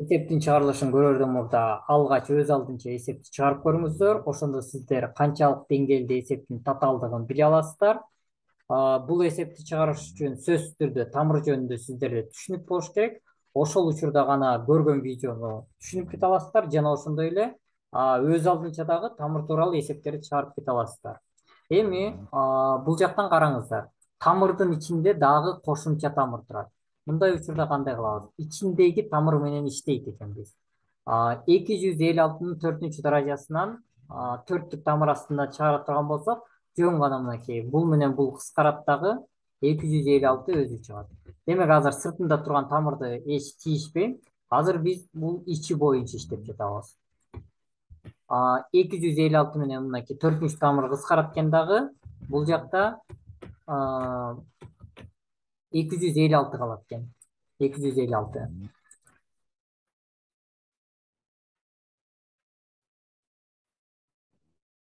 Эсептин чыгарылышын көрөрдөн мурда алгач өз алдынча эсепти чыгарып көрүңүздөр. Ошондо сиздер канчалык деңгээлде эсептин татаалдыгын биле аласыздар. Бул эсепти чыгарыш үчүн сөзсүз түрдө тамыр жөнүндө сиздерде түшүнүк болуш керек. Ошол учурда гана көргөн видеону түшүнүп кете аласыздар жана ошондой эле өз алдынча дагы тамыр тууралуу эсептерди чыгарып кете аласыздар. Эми бул жактан караңыздар. Тамырдын ичинде дагы кошумча тамыр турат. Мындай учурда кандай кылабыз? Ичиндеги тамыр менен иштейт экенбиз. 256-нын 4-үнчү даражасынан төрттүк тамыр астында чыгара турган болсок, жөн гана мынакей. Бул менен бул кыскарат дагы 256 өзү чыгат. Демек азыр сыртында турган тамырды эч тийишпей, азыр биз бул ичи боюнча иштеп жатабыз. 256 менен мынакей 4-үнчү тамыр кыскарат экен дагы. Бул жакта 256 калат экен. 256.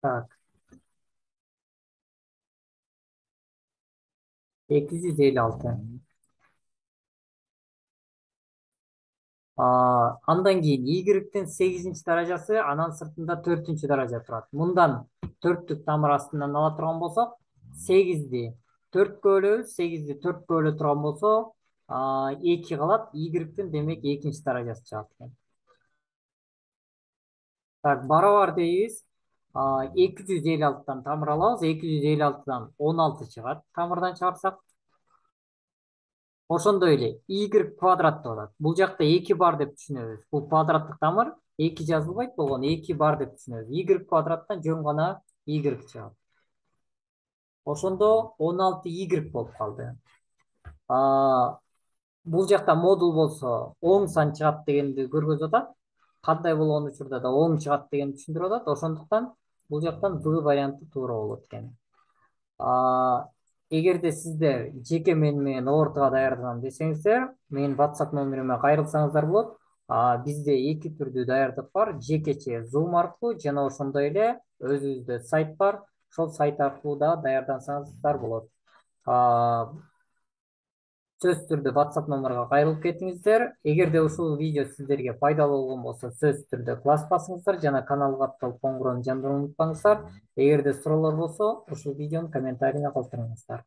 Так, 256. Андан кийин Y-тин 8-нчи даражасы, анан сыртында 4-нчү даража турат. Мындан 4-түк тамыр астынан ала турган болсок, 8-ди 4кө бөлөбүз, 8-ди 4кө бөлө турган болсо, 2 калат. Y-тин демек 2-нчи даражасы чыгат экен. Так, барабар дейбиз. 256-тан тамыр алабыз, 256-дан 16 чыгат. Тамырдан чыгарсак, ошондой эле y квадрат деп атат. Бул жакта 2 бар деп түшүнөбүз. Бул квадраттык тамыр 2 жазылбайт болгону 2 бар деп түшүнөбүз. Y квадраттан жөн гана y чыгат. Ошондо 16 y болуп калды. Бул жакта модул болсо оң сан чыгат дегенди көргөзүп атат. Кандай болгон учурда да оң чыгат дегенди түшүндүрүп атат. Ошондуктан бул жактан B варианты туура болот экен. Эгерде сиздер жеке менен ортого даярданам десеңиздер, менин WhatsApp номериме кайрылсаңыздар болот. Бизде эки түрдүү даярдык бар. Жекече Zoom аркылуу жана ошондой эле өзүбүздө сайт бар. Ошол сайт аркылуу да даярдансаңыздар болот. Сөз түрдө WhatsApp номерге кайрылып кетиңиздер. Эгерде ушул видео сиздерге пайдалуу болгон болсо, сөз түрдө класс басыңыздар жана каналга атталып коңгуроonu жандырууну унутпаңыздар. Эгерде суроолор болсо, ушул видеонун комментарийине калтырыңыздар.